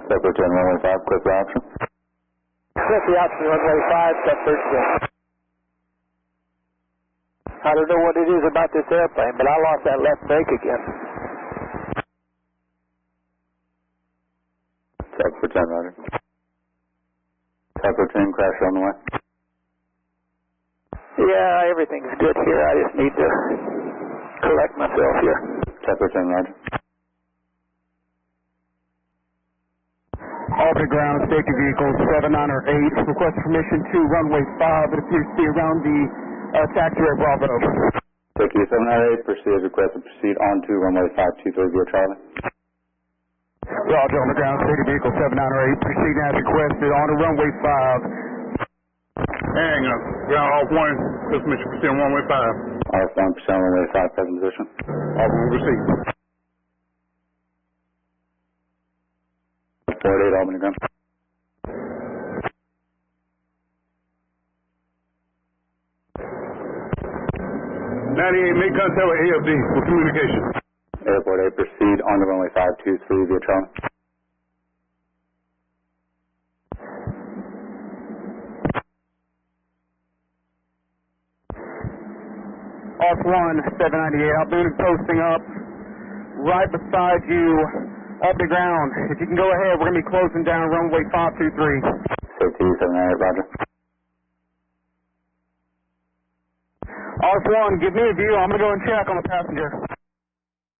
Separate 10, runway 5, click the option. Click the option, runway 5, step 13. I don't know what it is about this airplane, but I lost that left brake again. Separate 10, roger. Separate 10, crash on the way. Yeah, everything's good here. I just need to collect myself here. Separate 10, roger. Albany ground, safety vehicles 7, 9, or 8. Request permission to runway 5. It appears to be around the taxiway Bravo. Take you 798, proceed as requested. Proceed on to runway 523 via Charlie. Roger, on the ground, safety vehicle 7, 9, or 8. Proceed as requested on to runway 5. Hang on. Ground off 1. Just mission proceed on runway 5. ARFF 1%, runway 5, present position. Off will receive. 48, Albany ground. 98, make contact with AFD for communication. Airport 8, proceed on to runway 523 via Charlie. ARFF 1, 798, Albany posting up right beside you, Albany ground. If you can go ahead, we're going to be closing down runway 523. Safety 798, roger. ARFF 1, give me a view. I'm going to go and check on the passenger.